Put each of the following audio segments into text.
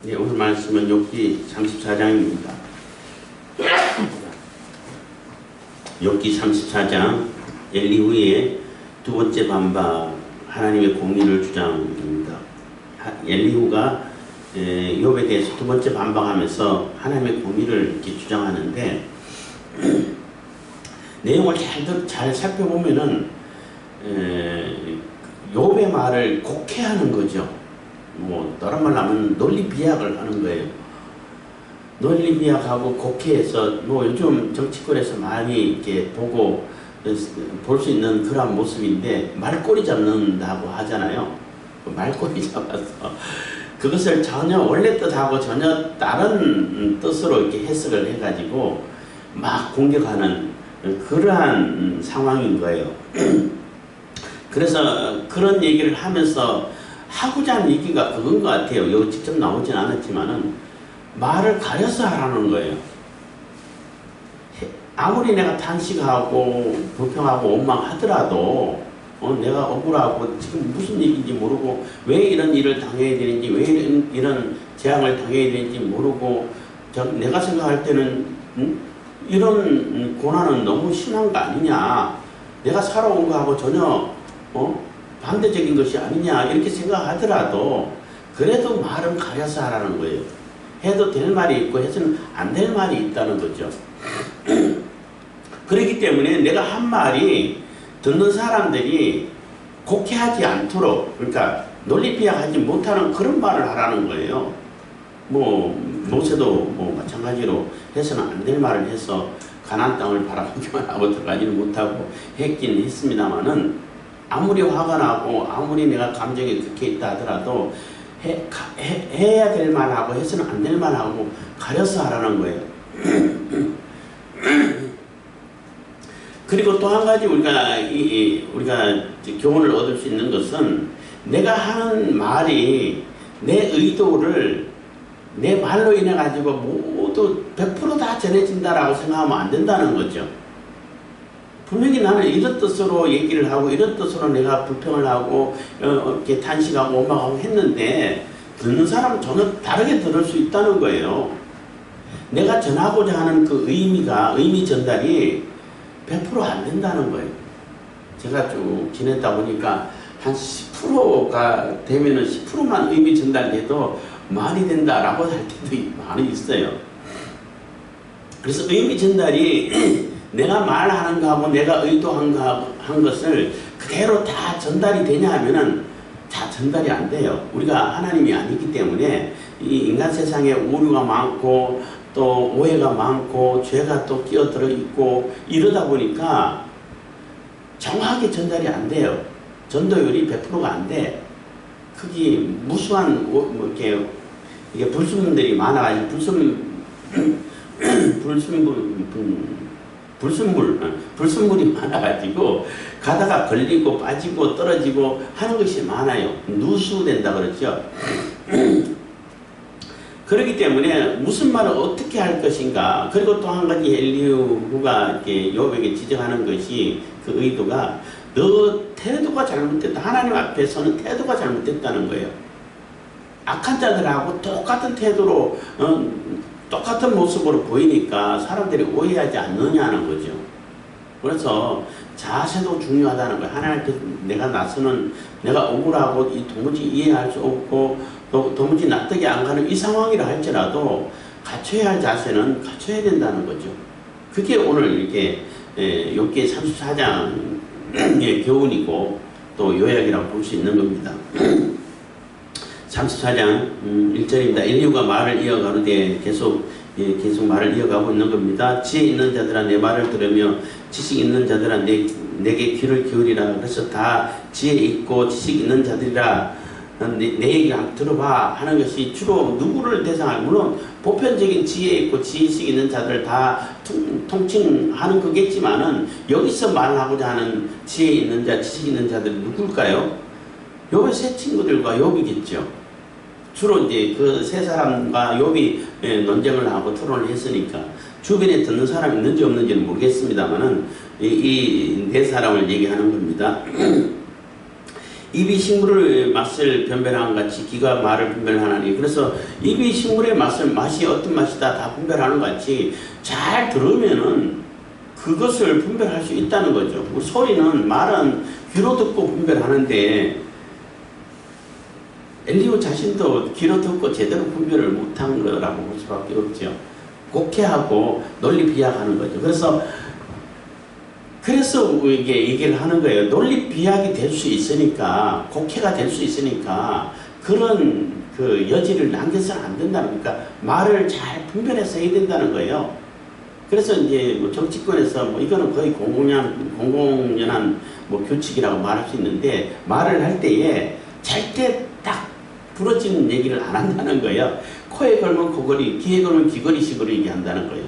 네, 오늘 말씀은 욥기 34장입니다. 욥기 34장 엘리후의 두 번째 반박, 하나님의 공의를 주장입니다. 엘리후가 욥에 대해서 두 번째 반박하면서 하나님의 공의를 이렇게 주장하는데 내용을 잘 살펴보면은 욥의 말을 곡해하는 거죠. 다른 말로 하면 논리 비약을 하는 거예요. 논리 비약하고 곡해해서 요즘 정치권에서 많이 이렇게 보고 볼 수 있는 그런 모습인데 말꼬리 잡는다고 하잖아요. 말꼬리 잡아서 그것을 전혀 원래 뜻하고 전혀 다른 뜻으로 이렇게 해석을 해가지고 막 공격하는 그러한 상황인 거예요. 그래서 그런 얘기를 하면서 하고자 하는 얘기가 그건 것 같아요. 여기 직접 나오진 않았지만은 말을 가려서 하라는 거예요. 아무리 내가 탄식하고 불평하고 원망하더라도 내가 억울하고 지금 무슨 얘기인지 모르고 왜 이런 일을 당해야 되는지 왜 이런 재앙을 당해야 되는지 모르고 내가 생각할 때는 이런 고난은 너무 심한 거 아니냐, 내가 살아온 거하고 전혀 반대적인 것이 아니냐 이렇게 생각하더라도 그래도 말은 가려서 하라는 거예요. 해도 될 말이 있고 해서는 안 될 말이 있다는 거죠. 그렇기 때문에 내가 한 말이 듣는 사람들이 곡해하지 않도록, 그러니까 논리비약하지 못하는 그런 말을 하라는 거예요. 모세도 마찬가지로 해서는 안 될 말을 해서 가나안 땅을 바라보기만 하고 들어가지는 못하고 했긴 했습니다만은 아무리 화가 나고 아무리 내가 감정이 그렇게 있다 하더라도 해야 될 말하고 해서는 안 될 말하고 가려서 하라는 거예요. 그리고 또 한 가지 우리가 교훈을 얻을 수 있는 것은 내가 하는 말이 내 의도를 내 말로 인해 가지고 모두 100% 다 전해진다라고 생각하면 안 된다는 거죠. 분명히 나는 이런 뜻으로 얘기를 하고 이런 뜻으로 내가 불평을 하고 이렇게 탄식하고 원망하고 했는데 듣는 사람은 전혀 다르게 들을 수 있다는 거예요. 내가 전하고자 하는 그 의미 전달이 100% 안 된다는 거예요. 제가 쭉 지냈다 보니까 한 10%가 되면은 10%만 의미 전달돼도 말이 된다라고 할 때도 많이 있어요. 그래서 의미 전달이 내가 말하는 거하고 내가 의도한 것을 그대로 다 전달이 되냐 하면은 다 전달이 안 돼요. 우리가 하나님이 아니기 때문에 이 인간 세상에 오류가 많고 또 오해가 많고 죄가 또 끼어들어 있고 이러다 보니까 정확하게 전달이 안 돼요. 전도율이 100%가 안 돼. 그게 무수한 이게 불순물들이 많아가지고 불순물이 많아가지고 가다가 걸리고 빠지고 떨어지고 하는 것이 많아요. 누수된다 그러죠. 그렇기 때문에 무슨 말을 어떻게 할 것인가. 그리고 또 한 가지 엘리후가 이렇게 욥에게 지적하는 것이 그 의도가 너 태도가 잘못됐다. 하나님 앞에서는 태도가 잘못됐다는 거예요. 악한 자들하고 똑같은 태도로 똑같은 모습으로 보이니까 사람들이 오해하지 않느냐는 거죠. 그래서 자세도 중요하다는 거예요. 하나님 앞에 내가 억울하고 도무지 이해할 수 없고 또 도무지 납득이 안 가는 이 상황이라 할지라도 갖춰야 할 자세는 갖춰야 된다는 거죠. 그게 오늘 이렇게 욥기 34장의 교훈이고 또 요약이라고 볼 수 있는 겁니다. 34장 1절입니다. 엘리후가 말을 이어가는데 계속 말을 이어가고 있는 겁니다. 지혜 있는 자들아 내 말을 들으며 지식 있는 자들아 내게 귀를 기울이라. 그래서 다 지혜 있고 지식 있는 자들이라 내 얘기를 한번 들어봐 하는 것이 주로 누구를 대상하는, 물론 보편적인 지혜 있고 지식 있는 자들을 다 통칭하는 거겠지만은 여기서 말하고자 하는 지혜 있는 자 지식 있는 자들이 누굴까요? 욥의 세 친구들과 욥이겠죠. 주로 이제 그 세 사람과 욥이 논쟁을 하고 토론을 했으니까 주변에 듣는 사람이 있는지 없는지는 모르겠습니다만은 이 네 사람을 얘기하는 겁니다. 입이 식물의 맛을 변별하는 같이 기가 말을 분별하나니, 그래서 입이 식물의 맛이 어떤 맛이다 다 분별하는 것 같이 잘 들으면은 그것을 분별할 수 있다는 거죠. 소리는, 말은 귀로 듣고 분별하는데 엘리후 자신도 귀로 듣고 제대로 분별을 못한 거라고 볼 수밖에 없죠. 곡해하고 논리 비약하는 거죠. 그래서 이게 얘기를 하는 거예요. 논리 비약이 될 수 있으니까, 곡해가 될 수 있으니까 그런 그 여지를 남겨서는 안 된다는, 그러니까 말을 잘 분별해서 해야 된다는 거예요. 그래서 이제 뭐 정치권에서 뭐 이거는 거의 공공연한 뭐 규칙이라고 말할 수 있는데, 말을 할 때에 절대 딱 부러지는 얘기를 안 한다는 거예요. 코에 걸면 코걸이, 귀에 걸면 귀걸이식으로 얘기한다는 거예요.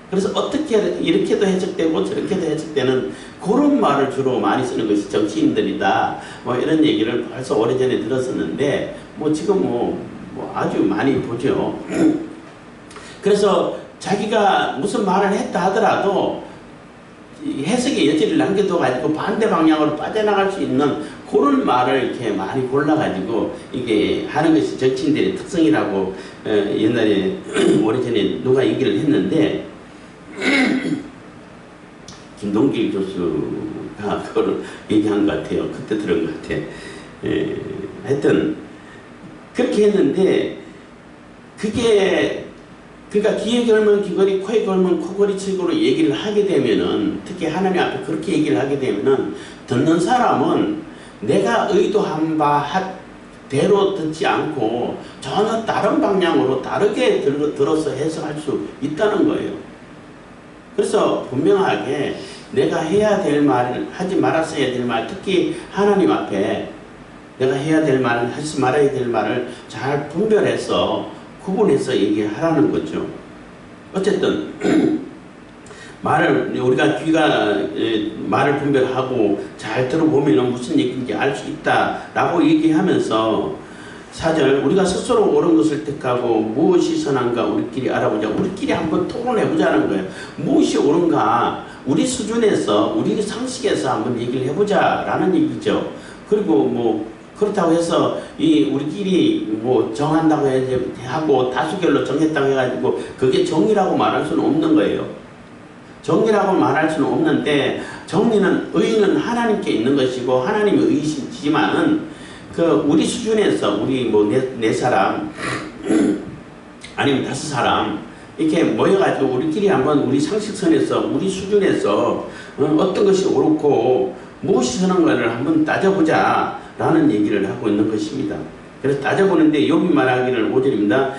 그래서 어떻게 이렇게도 해석되고 저렇게도 해석되는 그런 말을 주로 많이 쓰는 것이 정치인들이다. 뭐 이런 얘기를 벌써 오래전에 들었었는데 뭐 지금 뭐 아주 많이 보죠. 그래서 자기가 무슨 말을 했다 하더라도 해석의 여지를 남겨둬가지고 반대 방향으로 빠져나갈 수 있는 그런 말을 이렇게 많이 골라가지고 이게 하는 것이 정치인들의 특성이라고 옛날에 오래전에 누가 얘기를 했는데, 김동길 교수가 그걸 얘기한 것 같아요. 그때 들은 것 같아요. 하여튼 그렇게 했는데, 그게 그러니까 귀에 걸면 귀걸이, 코에 걸면 코걸이 식으로 얘기를 하게 되면은, 특히 하나님 앞에 그렇게 얘기를 하게 되면은 듣는 사람은 내가 의도한 바대로 듣지 않고 전혀 다른 방향으로 다르게 들어서 해석할 수 있다는 거예요. 그래서 분명하게 내가 해야 될 말을 하지 말았어야 될 말, 특히 하나님 앞에 내가 해야 될 말을 하지 말아야 될 말을 잘 분별해서 구분해서 얘기하라는 거죠. 어쨌든 우리가 귀가 말을 분별하고 잘 들어보면 무슨 얘기인지 알 수 있다라고 얘기하면서 4절, 우리가 스스로 옳은 것을 택하고 무엇이 선한가 우리끼리 알아보자. 우리끼리 한번 토론해보자는 거예요. 무엇이 옳은가 우리 수준에서, 우리 상식에서 한번 얘기를 해보자라는 얘기죠. 그리고 뭐 그렇다고 해서 우리끼리 뭐 정한다고 하고 다수결로 정했다고 해가지고 그게 정의라고 말할 수는 없는 거예요. 정의라고 말할 수는 없는데, 의는 하나님께 있는 것이고 하나님의 의이시지만은 우리 수준에서 우리 뭐 네 사람 아니면 5사람 이렇게 모여가지고 우리끼리 한번 우리 상식선에서 우리 수준에서 어떤 것이 옳고 무엇이 선한가를 한번 따져보자 라는 얘기를 하고 있는 것입니다. 그래서 따져보는데 욥이 말하기를 5절입니다.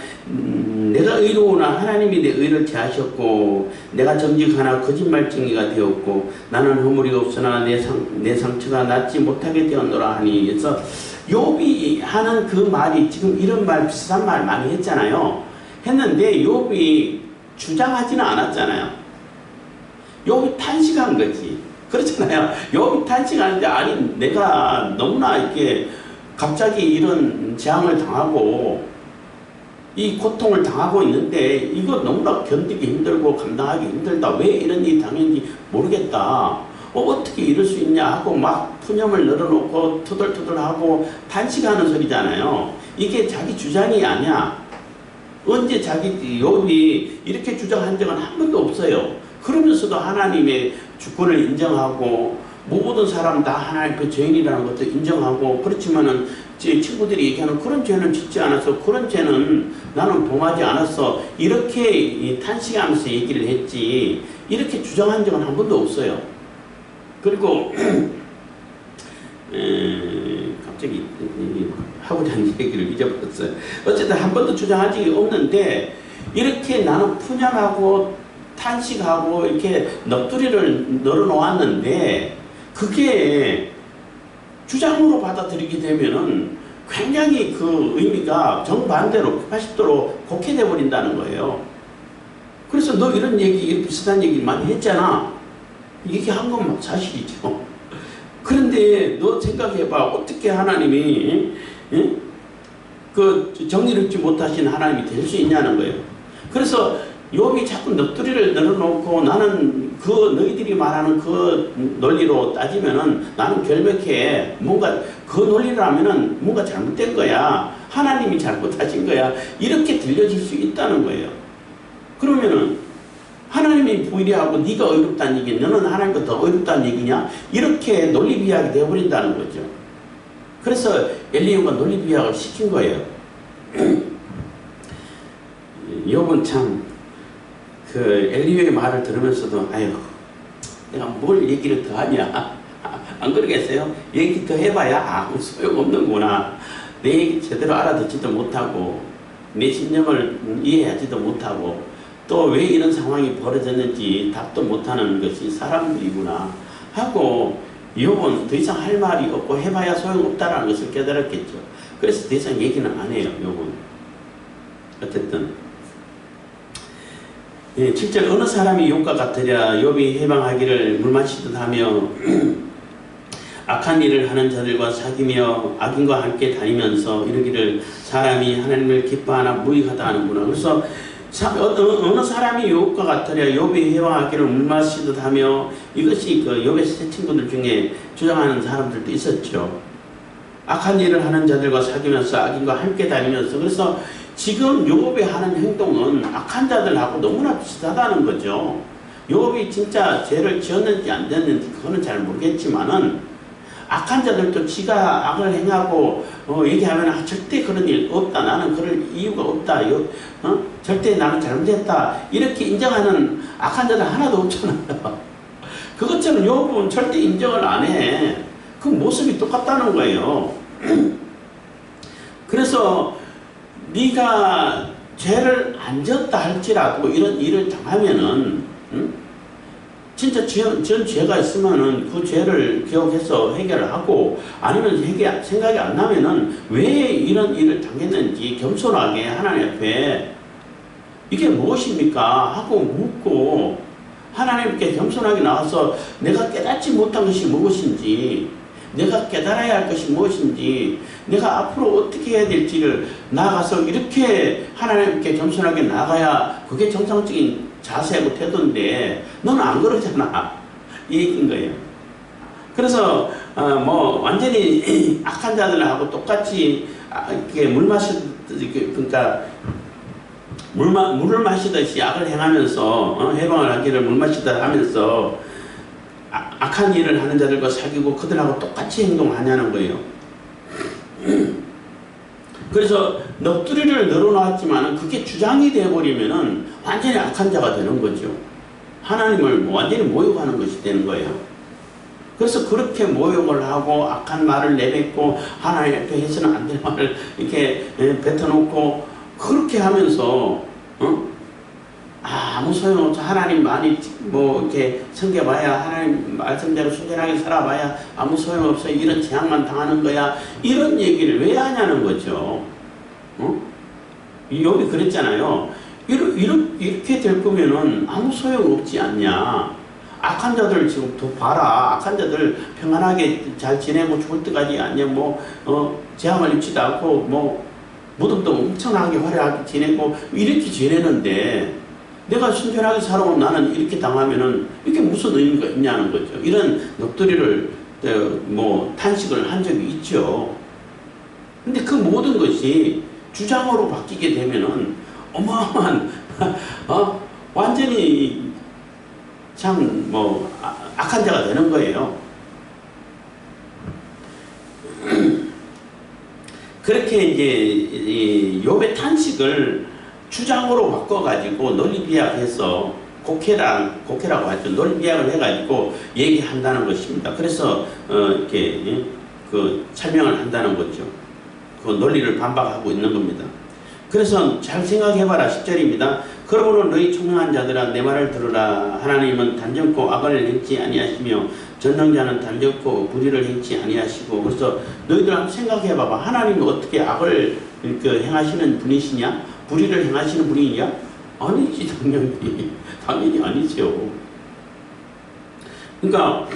내가 의로우나 하나님이 내 의를 제하셨고 내가 정직하나 거짓말쟁이가 되었고 나는 허물이 없으나 내 상처가 낫지 못하게 되었노라 하니. 그래서 욥이 하는 그 말이 지금 이런 말, 비슷한 말 많이 했잖아요. 했는데 욥이 주장하지는 않았잖아요. 욥이 탄식한 거지. 그렇잖아요. 욥이 탄식하는데, 아니 내가 너무나 이렇게 갑자기 이런 재앙을 당하고 이 고통을 당하고 있는데 이거 너무나 견디기 힘들고 감당하기 힘들다. 왜 이런 일이 당했는지 모르겠다. 어떻게 이럴 수 있냐 하고 막 푸념을 늘어놓고 투덜투덜하고 탄식하는 소리잖아요. 이게 자기 주장이 아니야. 언제 자기 욥이 이렇게 주장한 적은 한 번도 없어요. 그러면서도 하나님의 주권을 인정하고 모든 사람 다 하나님 그 죄인이라는 것도 인정하고, 그렇지만은 제 친구들이 얘기하는 그런 죄는 짓지 않았어, 그런 죄는 나는 범하지 않았어, 이렇게 탄식하면서 얘기를 했지 이렇게 주장한 적은 한 번도 없어요. 그리고 갑자기 하고자 하는 얘기를 잊어버렸어요. 어쨌든 한 번도 주장한 적이 없는데 이렇게 나는 푸념하고 탄식하고 이렇게 넋두리를 널어놓았는데, 그게 주장으로 받아들이게 되면은 굉장히 그 의미가 정반대로 180도로 곡해돼 버린다는 거예요. 그래서 너 이런 얘기, 이런 비슷한 얘기 많이 했잖아. 얘기한 건 막 사실이죠. 그런데 너 생각해봐. 어떻게 하나님이 그 정의를 잊지 못하신 하나님이 될 수 있냐는 거예요. 그래서 욥이 자꾸 넋두리를 늘어놓고 나는 그 너희들이 말하는 그 논리로 따지면은 나는 결백해. 뭔가 그 논리를 하면은 뭔가 잘못된 거야. 하나님이 잘못하신 거야. 이렇게 들려질 수 있다는 거예요. 그러면은 하나님이 부유하고 네가 어렵다는 얘기, 너는 하나님보다 더 어렵다는 얘기냐? 이렇게 논리 비약이 되어버린다는 거죠. 그래서 엘리야가 논리 비약을 시킨 거예요. 욥은 참 그 엘리야의 말을 들으면서도 아유 내가 뭘 얘기를 더 하냐 안 그러겠어요? 얘기 더 해봐야 아무 소용없는구나. 내 얘기 제대로 알아듣지도 못하고 내 신념을 이해하지도 못하고 또 왜 이런 상황이 벌어졌는지 답도 못하는 것이 사람들이구나 하고 욥은 더 이상 할 말이 없고 해봐야 소용없다는 것을 깨달았겠죠. 그래서 더 이상 얘기는 안 해요. 욥은 어쨌든 7절 어느 사람이 욥과 같으랴 욥이 해방하기를 물마시듯 하며 악한 일을 하는 자들과 사귀며 악인과 함께 다니면서 이르기를 사람이 하나님을 기뻐하나 무익하다 하는구나. 그래서 어느 사람이 욥과 같으랴 욥이 해방하기를 물마시듯 하며 이것이 그 욥의 세 친구들 중에 주장하는 사람들도 있었죠. 악한 일을 하는 자들과 사귀면서 악인과 함께 다니면서 그래서 지금 욥이 하는 행동은 악한 자들하고 너무나 비슷하다는 거죠. 욥이 진짜 죄를 지었는지 안 지었는지 그거는 잘 모르겠지만은 악한 자들도 지가 악을 행하고 얘기하면 절대 그런 일 없다. 나는 그럴 이유가 없다. 절대 나는 잘못했다. 이렇게 인정하는 악한 자들 하나도 없잖아요. 그것처럼 욥은 절대 인정을 안 해. 그 모습이 똑같다는 거예요. 그래서 네가 죄를 안 지었다 할지라도 이런 일을 당하면은 진짜 지은 죄가 있으면은 그 죄를 기억해서 해결을 하고 아니면 생각이 안 나면은 왜 이런 일을 당했는지 겸손하게 하나님 앞에 이게 무엇입니까? 하고 묻고 하나님께 겸손하게 나와서 내가 깨닫지 못한 것이 무엇인지 내가 깨달아야 할 것이 무엇인지 내가 앞으로 어떻게 해야 될지를 나아가서 이렇게 하나님께 겸손하게 나가야 그게 정상적인 자세하고 태도인데 너는 안 그러잖아. 이 얘기인 거예요. 그래서 뭐 완전히 악한 자들하고 똑같이 이렇게 물 마시듯이 그러니까 물을 마시듯이 악을 행하면서 해방을 하기를 물 마시다 하면서 악한 일을 하는 자들과 사귀고 그들하고 똑같이 행동하냐는 거예요. 그래서 넋두리를 늘어놨지만 그게 주장이 되어버리면은 완전히 악한 자가 되는 거죠. 하나님을 완전히 모욕하는 것이 되는 거예요. 그래서 그렇게 모욕을 하고 악한 말을 내뱉고 하나님 앞에 해서는 안 될 말을 이렇게 뱉어놓고 그렇게 하면서 아무 소용없어. 하나님 많이 뭐 이렇게 섬겨봐야 하나님 말씀대로 순전하게 살아봐야 아무 소용없어. 이런 재앙만 당하는 거야. 이런 얘기를 왜 하냐는 거죠. 욥이 그랬잖아요. 이렇게 될 거면은 아무 소용없지 않냐. 악한 자들 지금 더 봐라. 악한 자들 평안하게 잘 지내고 죽을 때까지 아니야 재앙을 입지도 않고 뭐 무덤도 엄청나게 화려하게 지내고 이렇게 지내는데 내가 순전하게 살아온 나는 이렇게 당하면은 이게 무슨 의미가 있냐는 거죠. 이런 넋두리를 뭐 탄식을 한 적이 있죠. 근데 그 모든 것이 주장으로 바뀌게 되면은 어마어마한 완전히 참 뭐 악한 자가 되는 거예요. 그렇게 이제 욥의 탄식을 주장으로 바꿔가지고 논리 비약해서 곡해라고 하죠. 논리 비약을 해가지고 얘기한다는 것입니다. 그래서 이렇게 그 설명을 한다는 거죠. 그 논리를 반박하고 있는 겁니다. 그래서 잘 생각해봐라. 10절입니다. 그러므로 너희 총명한 자들아 내 말을 들으라. 하나님은 단정코 악을 행치 아니하시며 전능자는 단정코 불의를 행치 아니하시고. 그래서 너희들 한번 생각해봐봐. 하나님이 어떻게 악을 행하시는 분이시냐? 불의를 행하시는 분이냐? 아니지. 당연히 아니죠. 그러니까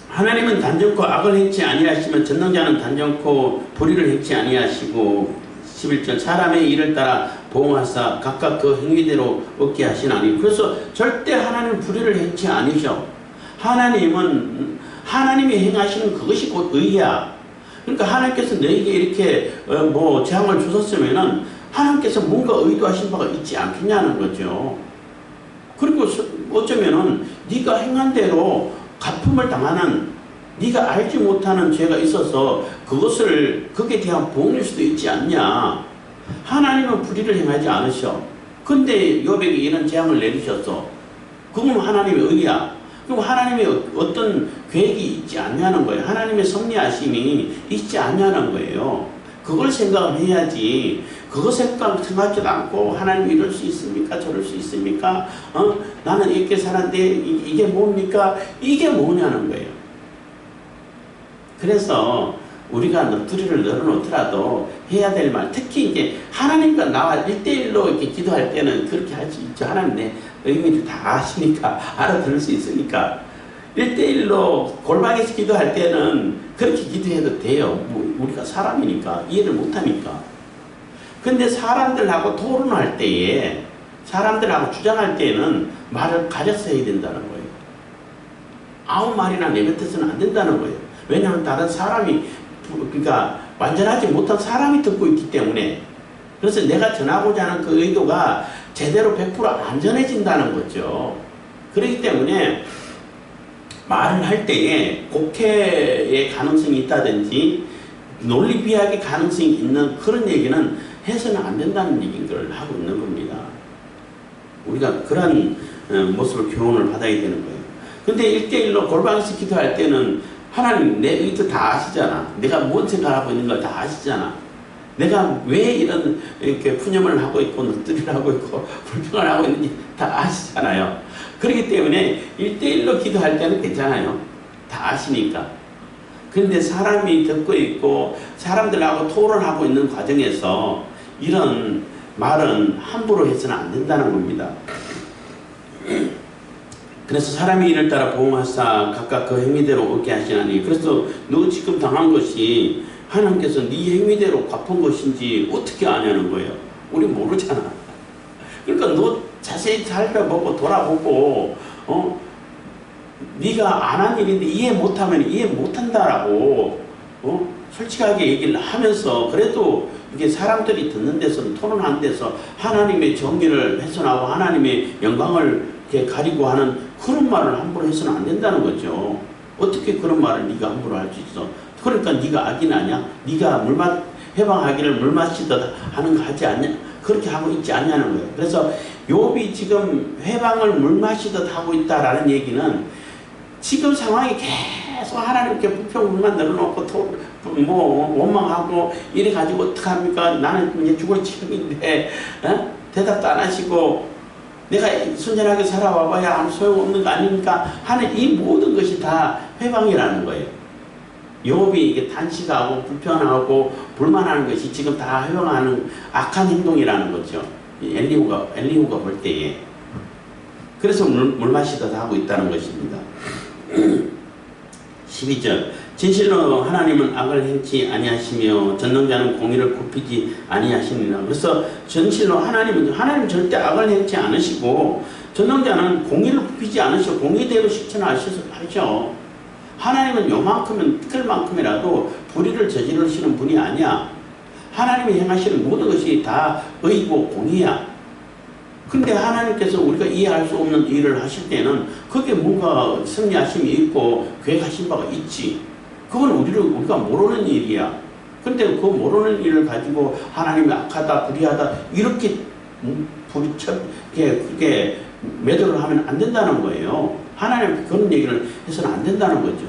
하나님은 단정코 악을 행치 아니하시면 전능자는 단정코 불의를 행치 아니하시고 11절 사람의 일을 따라 보응하사 각각 그 행위대로 얻게 하시나니. 그래서 절대 하나님 불의를 행치 아니셔. 하나님은 하나님이 행하시는 그것이 곧 의야. 그러니까 하나님께서 너에게 이렇게 뭐 재앙을 주셨으면은 하나님께서 뭔가 의도하신 바가 있지 않겠냐는 거죠. 그리고 어쩌면은 네가 행한 대로 갚음을 당하는, 네가 알지 못하는 죄가 있어서 거기에 대한 보응일 수도 있지 않냐. 하나님은 불의를 행하지 않으셔. 근데 욥에게 이런 재앙을 내리셨어. 그건 하나님의 의야. 그럼 하나님의 어떤 계획이 있지 않냐는 거예요. 하나님의 섭리하심이 있지 않냐는 거예요. 그걸 생각을 해야지. 그거 생각하지도 않고 하나님 이럴 수 있습니까? 저럴 수 있습니까? 나는 이렇게 살았는데 이게 뭡니까? 이게 뭐냐는 거예요. 그래서 우리가 너트리를 늘어놓더라도 해야 될 말, 특히 이제 하나님과 나와 1대1로 이렇게 기도할 때는 그렇게 할 수 있죠. 하나님 내 의미를 다 아시니까, 알아들을 수 있으니까. 1대1로 골방에서 기도할 때는 그렇게 기도해도 돼요. 우리가 사람이니까, 이해를 못하니까. 근데 사람들하고 토론할 때에, 사람들하고 주장할 때는 말을 가려서 해야 된다는 거예요. 아무 말이나 내뱉어서는 안 된다는 거예요. 왜냐하면 다른 사람이, 그러니까 완전하지 못한 사람이 듣고 있기 때문에. 그래서 내가 전하고자 하는 그 의도가 제대로 100% 안전해진다는 거죠. 그렇기 때문에 말을 할 때에 곡해의 가능성이 있다든지 논리 비약의 가능성이 있는 그런 얘기는 해서는 안 된다는 얘기인 걸 하고 있는 겁니다. 우리가 그런 모습을 교훈을 받아야 되는 거예요. 근데 1대1로 골방에서 기도할 때는 하나님 내 의도 다 아시잖아. 내가 뭔 생각하고 있는 걸 다 아시잖아. 내가 왜 이렇게 푸념을 하고 있고 넋두리를 하고 있고 불평을 하고 있는지 다 아시잖아요. 그렇기 때문에 1대1로 기도할 때는 괜찮아요. 다 아시니까. 그런데 사람이 듣고 있고 사람들하고 토론하고 있는 과정에서 이런 말은 함부로 해서는 안 된다는 겁니다. 그래서 사람의 일을 따라 보응하사 각각 그 행위대로 얻게 하시나니. 그래서 너 지금 당한 것이 하나님께서 네 행위대로 갚은 것인지 어떻게 아냐는 거예요. 우리 모르잖아. 그러니까 너 자세히 살펴보고 돌아보고 네가 안 한 일인데 이해 못하면 이해 못한다라고 솔직하게 얘기를 하면서, 그래도 이게 사람들이 듣는 데서는, 토론하는 데서 하나님의 정의를 훼손하고 하나님의 영광을 이렇게 가리고 하는 그런 말을 함부로 해서는 안 된다는 거죠. 어떻게 그런 말을 네가 함부로 할 수 있어? 그러니까 네가 악인 아니야? 네가 해방하기를 물 마시듯 하는 거 하지 않냐? 그렇게 하고 있지 않냐는 거예요. 그래서 욥이 지금 해방을 물 마시듯 하고 있다라는 얘기는 지금 상황이 계속 하나님께 불평불만 늘어놓고 원망하고 이래 가지고 어떡합니까? 나는 이제 죽을 지경인데 대답도 안 하시고 내가 순전하게 살아와봐야 아무 소용없는 거 아닙니까? 하는 이 모든 것이 다 회방이라는 거예요. 욥이 이게 단식하고 불편하고 불만하는 것이 지금 다 회방하는 악한 행동이라는 거죠. 엘리후가 볼 때에. 그래서 물 마시듯 하고 있다는 것입니다. 12절 진실로 하나님은 악을 행치 아니하시며 전능자는 공의를 굽히지 아니하시니라. 그래서 진실로 하나님 절대 악을 행치 않으시고 전능자는 공의를 굽히지 않으시고 공의대로 실천하셔. 하나님은 요만큼은 틀만큼이라도 불의를 저지르시는 분이 아니야. 하나님이 행하시는 모든 것이 다 의고 공의야. 근데 하나님께서 우리가 이해할 수 없는 일을 하실 때는 그게 뭔가 섭리하심이 있고 계획하신 바가 있지. 그건 우리가 모르는 일이야. 근데 그 모르는 일을 가지고 하나님이 악하다, 불의하다 이렇게 그렇게 매도를 하면 안 된다는 거예요. 하나님 그런 얘기를 해서는 안 된다는 거죠.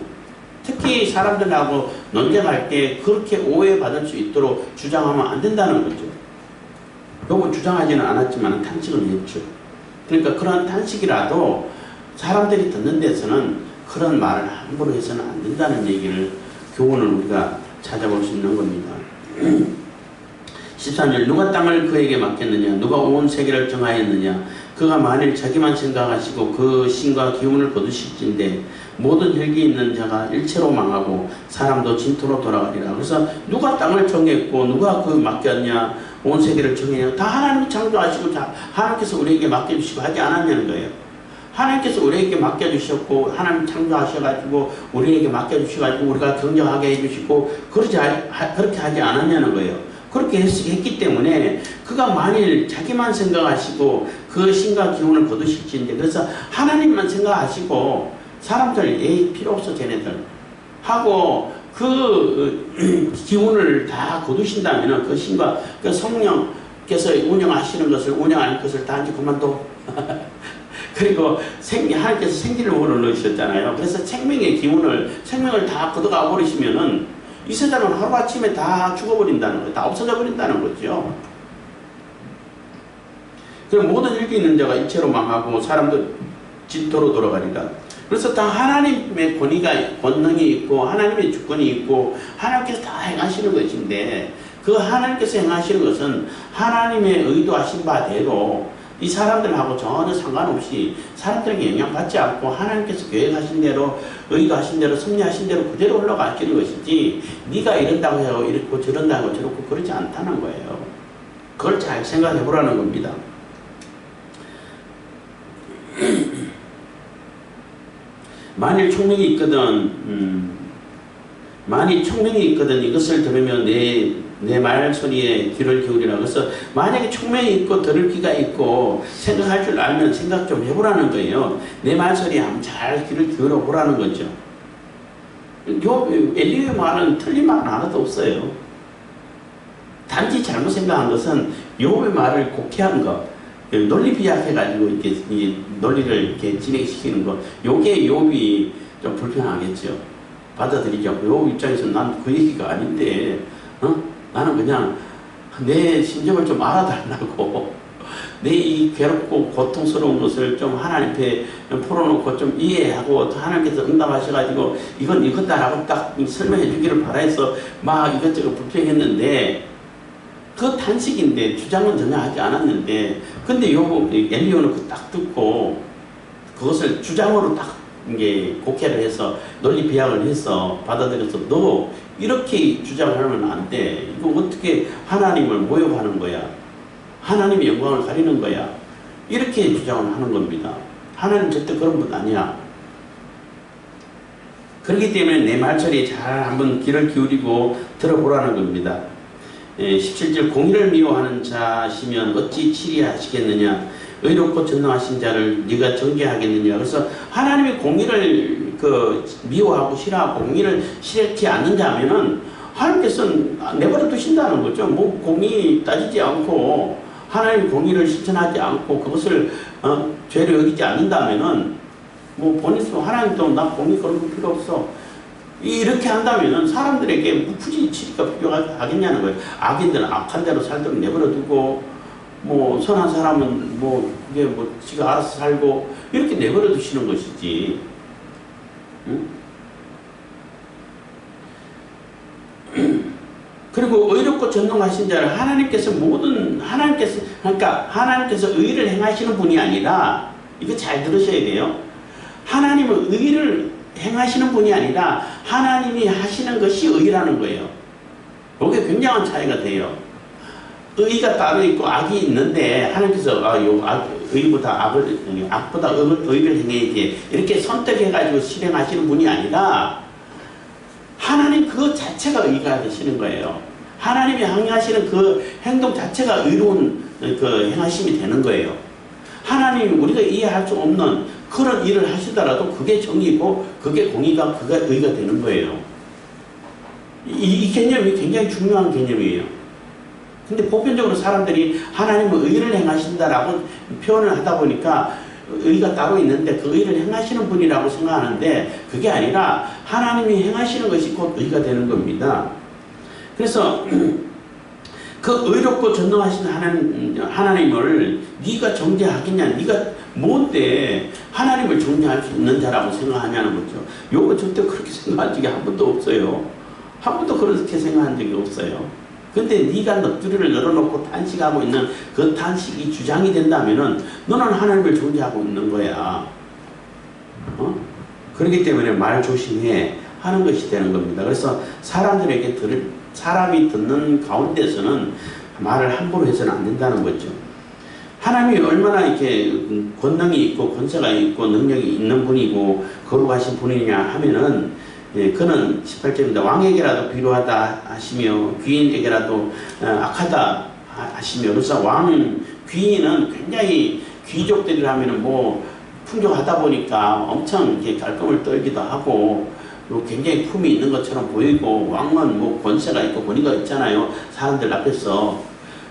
특히 사람들하고 논쟁할 때 그렇게 오해받을 수 있도록 주장하면 안 된다는 거죠. 요거 주장하지는 않았지만 탄식은 했죠. 그러니까 그런 탄식이라도 사람들이 듣는 데서는 그런 말을 함부로 해서는 안 된다는 얘기를, 교훈을 우리가 찾아볼 수 있는 겁니다. 13절 누가 땅을 그에게 맡겼느냐? 누가 온 세계를 정하였느냐? 그가 만일 자기만 생각하시고 그 신과 기운을 거두실진데 모든 혈기 있는 자가 일체로 망하고 사람도 진토로 돌아가리라. 그래서 누가 땅을 정했고 누가 그 맡겼냐, 온 세계를 정했냐, 다 하나님이 창조하시고 하나님께서 우리에게 맡겨주시고 하지 않았냐는 거예요. 하나님께서 우리에게 맡겨주셨고 하나님 창조하셔가지고 우리에게 맡겨주셔가지고 우리가 경영하게 해주시고 그렇게 하지 않았냐는 거예요. 그렇게 했기 때문에 그가 만일 자기만 생각하시고 그 신과 기운을 거두실지인데, 그래서 하나님만 생각하시고 사람들 에이 필요 없어 쟤네들 하고 그 기운을 다 거두신다면 그 신과 그 성령께서 운영하시는 것을 운영하는 것을 다 이제 그만둬. 그리고 하나님께서 생기를 넣으셨잖아요. 그래서 생명을 다 걷어가 버리시면은 이 세상은 하루아침에 다 죽어버린다는 거예요. 다 없어져 버린다는 거죠. 그럼 모든 혈기 있는 자가 일체로 망하고 사람도 진토로 돌아가리라. 그래서 다 하나님의 권능이 있고 하나님의 주권이 있고 하나님께서 다 행하시는 것인데, 그 하나님께서 행하시는 것은 하나님의 의도하신 바대로 이 사람들하고 전혀 상관없이 사람들에게 영향받지 않고 하나님께서 계획하신 대로 의도하신 대로 섭리하신 대로 그대로 흘러가시는 것이지, 네가 이런다고 해요 이렇고 저런다고 저렇고 그러지 않다는 거예요. 그걸 잘 생각해 보라는 겁니다. 만일 총명이 있거든 이것을 들으면 내 말 소리에 귀를 기울이라. 그래서 만약에 총명이 있고 들을 귀가 있고 생각할 줄 알면 생각 좀 해보라는 거예요. 내 말 소리에 한번 잘 귀를 기울여 보라는 거죠. 엘리야의 말은 틀린 말은 하나도 없어요. 단지 잘못 생각한 것은 욥의 말을 곡해한 것, 논리 비약해가지고 이렇게 논리를 이렇게 진행시키는 것, 요게 욥이 좀 불편하겠죠. 받아들이죠. 욥 입장에서 난 그 얘기가 아닌데, 나는 그냥 내 심정을 좀 알아달라고, 내 이 괴롭고 고통스러운 것을 좀 하나님 앞에 풀어놓고 좀 이해하고 하나님께서 응답하셔가지고 이건 이거다라고 딱 설명해 주기를 바라해서 막 이것저것 불평했는데, 그 탄식인데 주장은 전혀 하지 않았는데, 근데 엘리야는 그 딱 듣고 그것을 주장으로 딱 이게 곡해를 해서 논리 비약을 해서 받아들여서 너 이렇게 주장을 하면 안 돼. 이거 어떻게 하나님을 모욕하는 거야. 하나님의 영광을 가리는 거야. 이렇게 주장을 하는 겁니다. 하나님 절대 그런 분 아니야. 그렇기 때문에 내 말처리에 잘 한번 귀를 기울이고 들어보라는 겁니다. 17절 공의를 미워하는 자시면 어찌 치리하시겠느냐. 의롭고 전능하신 자를 네가 정죄하겠느냐. 그래서 하나님의 공의를 미워하고 싫어하고 공의를 싫지 않는 자면은 하나님께서는 내버려 두신다는 거죠. 뭐 공의 따지지 않고 하나님의 공의를 실천하지 않고 그것을 죄를 여기지 않는다면은 뭐 본인도 하나님도 나 공의 그런 거 필요 없어 이렇게 한다면은 사람들에게 무프지 치리가 필요하겠냐는 거예요. 악인들은 악한 대로 살도록 내버려 두고 뭐 선한 사람은 뭐 그게 뭐 지가 알아서 살고 이렇게 내버려 두시는 것이지. 응? 그리고 의롭고 전능하신 자를 하나님께서 하나님께서 의를 행하시는 분이 아니라, 이거 잘 들으셔야 돼요. 하나님은 의를 행하시는 분이 아니라 하나님이 하시는 것이 의라는 거예요. 이게 굉장한 차이가 돼요. 의가 따로 있고 악이 있는데 하나님께서 의보다 악보다 의를 행해야지 이렇게 선택해가지고 실행하시는 분이 아니라 하나님 그 자체가 의가 되시는 거예요. 하나님이 행하시는 그 행동 자체가 의로운 그 행하심이 되는 거예요. 하나님이 우리가 이해할 수 없는 그런 일을 하시더라도 그게 정의고 그게 공의가 그게 의가 되는 거예요. 이 개념이 굉장히 중요한 개념이에요. 근데 보편적으로 사람들이 하나님은 의를 행하신다라고 표현을 하다 보니까 의가 따로 있는데 그 의를 행하시는 분이라고 생각하는데 그게 아니라 하나님이 행하시는 것이 곧 의가 되는 겁니다. 그래서 그 의롭고 전능하신 하나님을 네가 정죄하겠냐, 네가 뭔데 하나님을 정죄할 수 있는 자라고 생각하냐는 거죠. 요거 절대 그렇게 생각한 적이 한 번도 없어요. 한 번도 그렇게 생각한 적이 없어요. 근데 네가 넋두리를 열어놓고 탄식하고 있는 그 탄식이 주장이 된다면은 너는 하나님을 정죄하고 있는 거야. 그렇기 때문에 말 조심해 하는 것이 되는 겁니다. 그래서 사람이 듣는 가운데서는 말을 함부로 해서는 안 된다는 거죠. 하나님이 얼마나 이렇게 권능이 있고 권세가 있고 능력이 있는 분이고 거룩하신 분이냐 하면은, 그는 18절입니다. 왕에게라도 비루하다 하시며 귀인에게라도 악하다 하시며. 그래서 귀인은 굉장히 귀족들이라면은 뭐 풍족하다 보니까 엄청 이렇게 깔끔을 떨기도 하고 굉장히 품이 있는 것처럼 보이고, 왕은 뭐 권세가 있고 권위가 있잖아요. 사람들 앞에서.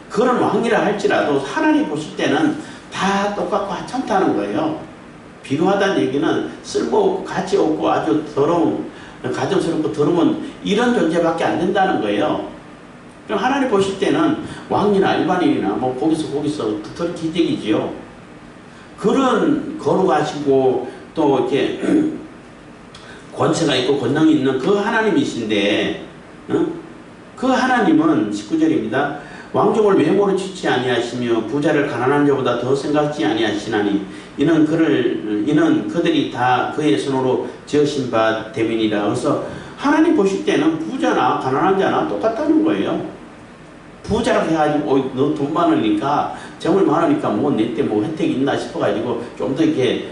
그런 왕이라 할지라도 하나님 보실 때는 다 똑같고 하찮다는 거예요. 비교하다는 얘기는 쓸모없고 가치 없고 아주 더러운, 가정스럽고 더러운 이런 존재밖에 안 된다는 거예요. 그럼 하나님 보실 때는 왕이나 일반인이나 뭐 거기서 더 기적이지요. 그런 거룩하시고 또 이렇게 권세가 있고 권능이 있는 그 하나님이신데, 그 하나님은 19절입니다. 왕족을 외모로 취치 아니하시며 부자를 가난한 자보다 더 생각지 아니하시나니 이는 그들이 다 그의 손으로 지으신 바 됨이니라. 그래서 하나님 보실 때는 부자나 가난한 자나 똑같다는 거예요. 부자라고 해가지고 너 돈 많으니까 재물 많으니까 뭐 내 때 뭐 혜택이 있나 싶어가지고 좀 더 이렇게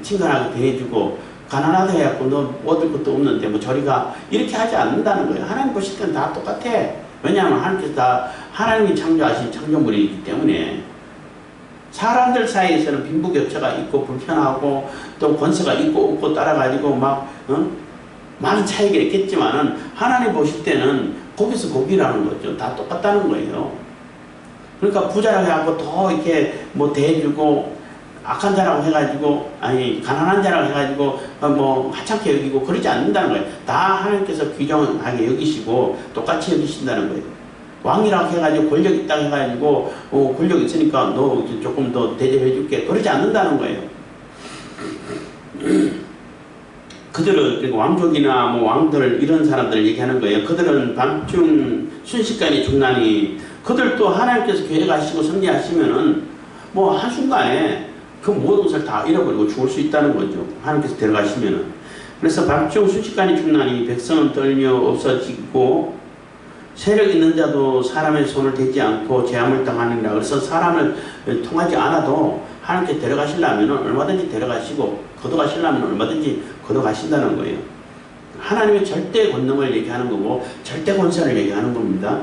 친근하게 대해주고, 가난하다 해갖고 너 얻을 것도 없는데 뭐 저리가 이렇게 하지 않는다는 거예요. 하나님 보실 때는 다 똑같아. 왜냐하면 하나님께서 다 하나님이 창조하신 창조물이기 때문에. 사람들 사이에서는 빈부격차가 있고 불편하고 또 권세가 있고 없고 따라가지고 많은 차이가 있겠지만은 하나님 보실 때는 거기서 거기라는 거죠. 다 똑같다는 거예요. 그러니까 부자라고 해갖고 더 이렇게 뭐 대해주고, 악한 자라고 해가지고, 아니 가난한 자라고 해가지고 뭐 하찮게 여기고 그러지 않는다는 거예요. 다 하나님께서 귀중하게 여기시고 똑같이 여기신다는 거예요. 왕이라고 해가지고 권력 있다고 해가지고 권력 있으니까 너 조금 더 대접해줄게 그러지 않는다는 거예요. 그들은, 그리고 왕족이나 뭐 왕들 이런 사람들을 얘기하는 거예요. 그들은 밤중 순식간에 죽나니, 그들도 하나님께서 계획하시고 섭리하시면은 뭐 한순간에 그 모든 것을 다 잃어버리고 죽을 수 있다는 거죠. 하나님께서 데려가시면은. 그래서 밤중 순식간에 죽나니 백성은 떨며 없어지고 세력 있는 자도 사람의 손을 대지 않고 재앙을 당하느니라. 그래서 사람을 통하지 않아도 하나님께 데려가시려면 얼마든지 데려가시고 걷어가시려면 얼마든지 걷어가신다는 거예요. 하나님의 절대 권능을 얘기하는 거고 절대 권세를 얘기하는 겁니다.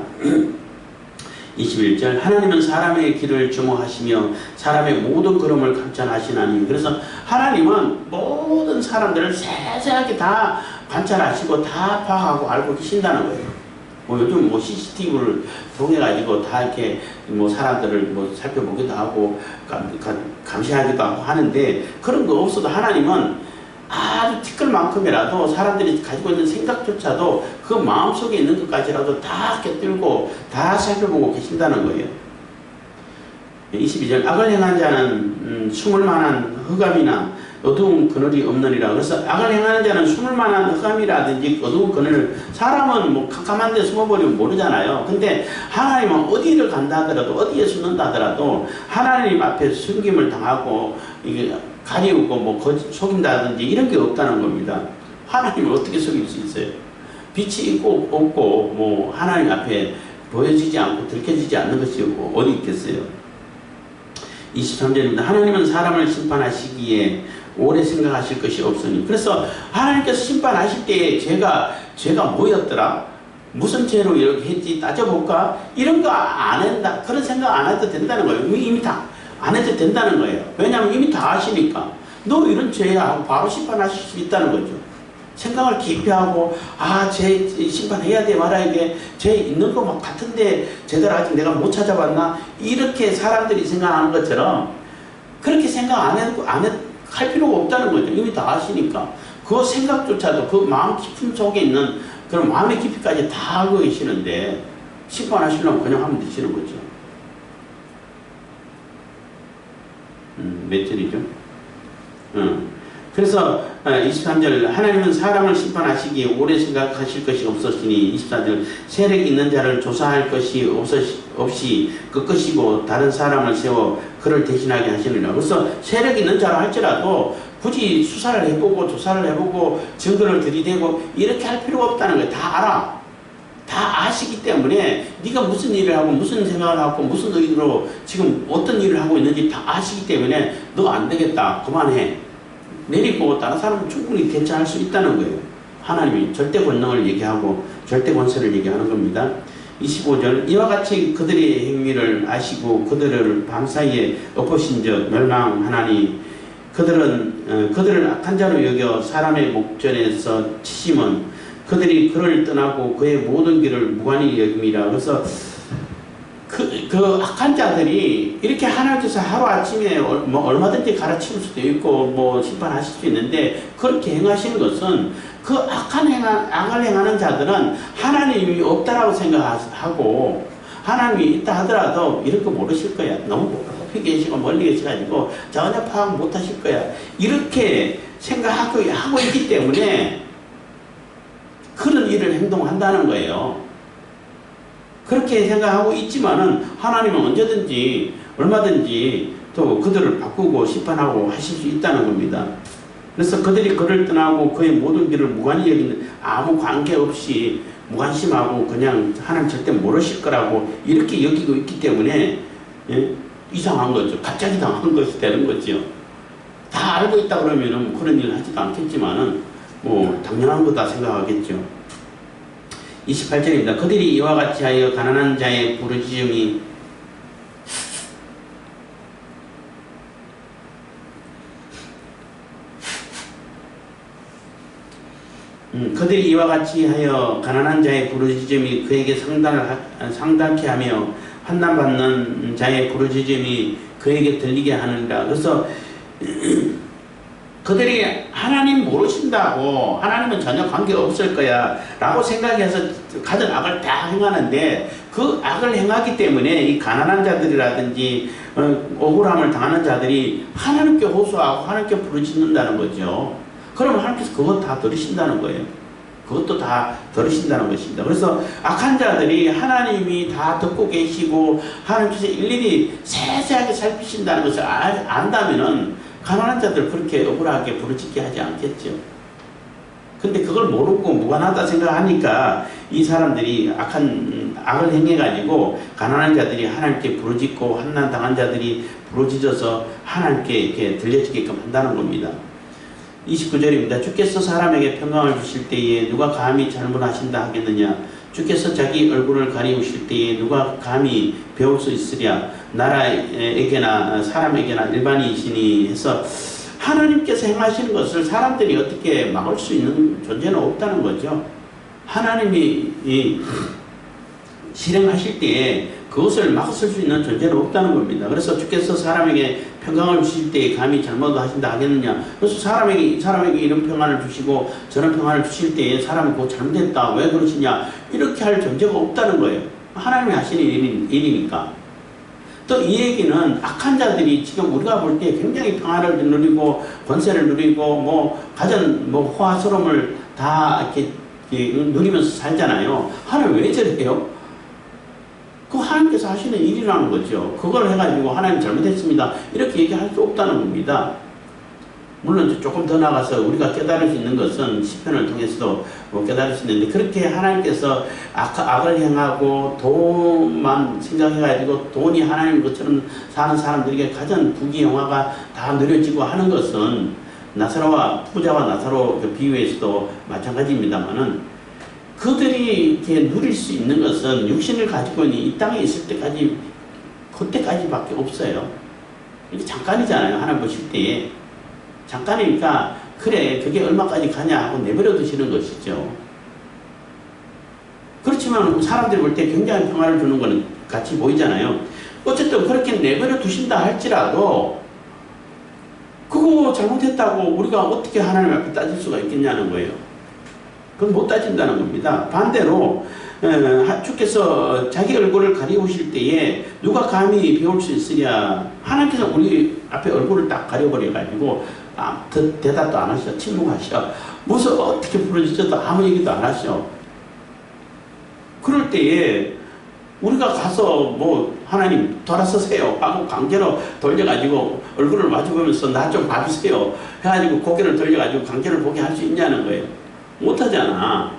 21절 하나님은 사람의 길을 주목하시며 사람의 모든 걸음을 감찰하시나니. 그래서 하나님은 모든 사람들을 세세하게 다 관찰하시고 다 파악하고 알고 계신다는 거예요. 뭐 요즘 뭐 CCTV를 통해 가지고 다 이렇게 뭐 사람들을 뭐 살펴보기도 하고 감시하기도 하고 하는데, 그런 거 없어도 하나님은 아주 티끌만큼이라도 사람들이 가지고 있는 생각조차도 그 마음속에 있는 것까지라도 다 꿰뚫고 다 살펴보고 계신다는 거예요. 22절 악을 행한 자는 숨을 만한 흑암이나 어두운 그늘이 없느니라. 그래서 악을 행하는 자는 숨을 만한 흑암이라든지 어두운 그늘, 사람은 뭐 캄캄한 데 숨어버리면 모르잖아요. 근데 하나님은 어디를 간다 하더라도 어디에 숨는다 하더라도 하나님 앞에 숨김을 당하고 이게 가리우고 뭐 속인다든지 이런 게 없다는 겁니다. 하나님을 어떻게 속일 수 있어요? 빛이 있고 없고 뭐 하나님 앞에 보여지지 않고 들켜지지 않는 것이 어디 있겠어요? 23절입니다. 하나님은 사람을 심판하시기에 오래 생각하실 것이 없으니. 그래서 하나님께서 심판하실 때에 죄가 뭐였더라? 무슨 죄로 이렇게 했지 따져볼까? 이런 거 안 한다. 그런 생각 안 해도 된다는 거예요. 이미 다 안 해도 된다는 거예요. 왜냐하면 이미 다 아시니까. 너 이런 죄야 하고 바로 심판하실 수 있다는 거죠. 생각을 깊이 하고 죄 심판해야 돼 말아야 돼. 죄 있는 거 막 같은데 제대로 아직 내가 못 찾아봤나? 이렇게 사람들이 생각하는 것처럼 그렇게 생각 안 할 필요가 없다는 거죠. 이미 다 아시니까. 그 생각조차도 그 마음 깊은 속에 있는 그런 마음의 깊이까지 다 알고 계시는데 심판하시려면 그냥 하면 되시는 거죠. 몇 절이죠? 그래서 23절 하나님은 사람을 심판하시기에 오래 생각하실 것이 없었으니. 24절 세력이 있는 자를 조사할 것이 없이 끄끄시고 다른 사람을 세워 그를 대신하게 하시느니라. 그래서 세력 있는 자라 할지라도 굳이 수사를 해보고 조사를 해보고 증거를 들이대고 이렇게 할 필요가 없다는 거예요. 다 알아. 다 아시기 때문에 네가 무슨 일을 하고 무슨 생각을 하고 무슨 의도로 지금 어떤 일을 하고 있는지 다 아시기 때문에 너 안 되겠다. 그만해. 내리고 다른 사람은 충분히 대처할 수 있다는 거예요. 하나님이 절대 권능을 얘기하고 절대 권세를 얘기하는 겁니다. 25절 이와 같이 그들의 행위를 아시고 그들을 밤사이에 엎으신 적 멸망하나니 그들을 악한 자로 여겨 사람의 목전에서 치심은 그들이 그를 떠나고 그의 모든 길을 무관히 여김이라. 그래서 그 악한 자들이 이렇게 하나님께서 하루아침에 뭐 얼마든지 가르칠 수도 있고 뭐 심판하실 수 있는데 그렇게 행하시는 것은 그 악을 행하는 자들은 하나님이 없다라고 생각하고 하나님이 있다 하더라도 이런 거 모르실 거야. 너무 높이 계시고 멀리 계셔가지고 전혀 파악 못 하실 거야. 이렇게 생각하고 있기 때문에 그런 일을 행동한다는 거예요. 그렇게 생각하고 있지만은 하나님은 언제든지 얼마든지 또 그들을 바꾸고 심판하고 하실 수 있다는 겁니다. 그래서 그들이 그를 떠나고 그의 모든 길을 무관히 여기는 아무 관계없이 무관심하고 그냥 하나님 절대 모르실 거라고 이렇게 여기고 있기 때문에 이상한 거죠. 갑자기 당한 것이 되는 거죠. 다 알고 있다 그러면은 그런 일을 하지도 않겠지만은 뭐 당연한 거다 생각하겠죠. 28절입니다. 그들이 이와 같이 하여 가난한 자의 부르짖음이 그들이 이와 같이 하여 가난한 자의 부르짖음이 그에게 상달케 하며 환난받는 자의 부르짖음이 그에게 들리게 하느니라. 그래서 그들이 하나님 모르신다고 하나님은 전혀 관계없을 거야 라고 생각해서 가진 악을 다 행하는데 그 악을 행하기 때문에 이 가난한 자들이라든지 억울함을 당하는 자들이 하나님께 호소하고 하나님께 부르짖는다는 거죠. 그러면 하나님께서 그것 다 들으신다는 거예요. 그것도 다 들으신다는 것입니다. 그래서 악한 자들이 하나님이 다 듣고 계시고 하나님께서 일일이 세세하게 살피신다는 것을 안다면은 가난한 자들 그렇게 억울하게 부르짖게 하지 않겠죠. 근데 그걸 모르고 무관하다 생각하니까 이 사람들이 악을 행해가지고 가난한 자들이 하나님께 부르짖고 환난당한 자들이 부르짖어서 하나님께 이렇게 들려지게끔 한다는 겁니다. 29절입니다. 주께서 사람에게 평강을 주실 때에 누가 감히 잘못하신다 하겠느냐. 주께서 자기 얼굴을 가리우실 때에 누가 감히 배울 수 있으랴. 나라에게나 사람에게나 일반이시니 해서 하나님께서 행하시는 것을 사람들이 어떻게 막을 수 있는 존재는 없다는 거죠. 하나님이 실행하실 때에 그것을 막을 수 있는 존재는 없다는 겁니다. 그래서 주께서 사람에게 평강을 주실 때에 감히 잘못을 하신다 하겠느냐. 그래서 사람에게 이런 평안을 주시고 저런 평안을 주실 때에 사람이 그거 잘못했다 왜 그러시냐 이렇게 할 존재가 없다는 거예요. 하나님이 하시는 일이니까. 또 이 얘기는 악한 자들이 지금 우리가 볼 때 굉장히 평화를 누리고 권세를 누리고 뭐 가진 뭐 호화스러움을 다 이렇게 누리면서 살잖아요. 하나님 왜 저래요? 그 하나님께서 하시는 일이라는 거죠. 그걸 해가지고 하나님 잘못했습니다 이렇게 얘기할 수 없다는 겁니다. 물론 조금 더 나가서 우리가 깨달을 수 있는 것은 시편을 통해서도 깨달을 수 있는데 그렇게 하나님께서 악을 행하고 돈만 생각해가지고 돈이 하나님 것처럼 사는 사람들에게 가장 부귀영화가 다 누려지고 하는 것은 부자와 나사로 비유에서도 마찬가지입니다만은 그들이 이렇게 누릴 수 있는 것은 육신을 가지고 있는 이 땅에 있을 때까지 그때까지밖에 없어요. 이게 잠깐이잖아요. 하나님 보실 때에. 잠깐이니까 그래 그게 얼마까지 가냐 하고 내버려 두시는 것이죠. 그렇지만 사람들이 볼 때 굉장히 평화를 주는 것은 같이 보이잖아요. 어쨌든 그렇게 내버려 두신다 할지라도 그거 잘못했다고 우리가 어떻게 하나님 앞에 따질 수가 있겠냐는 거예요. 그건 못 따진다는 겁니다. 반대로 주께서 자기 얼굴을 가리우실 때에 누가 감히 배울 수 있으랴. 하나님께서 우리 앞에 얼굴을 딱 가려버려가지고 대답도 안 하셔. 침묵하셔. 무슨 어떻게 부르짖어도 아무 얘기도 안 하셔. 그럴 때에 우리가 가서 뭐 하나님 돌아서세요 하고 강제로 돌려가지고 얼굴을 마주보면서 나 좀 봐주세요 해가지고 고개를 돌려가지고 강제를 보게 할 수 있냐는 거예요. 못하잖아.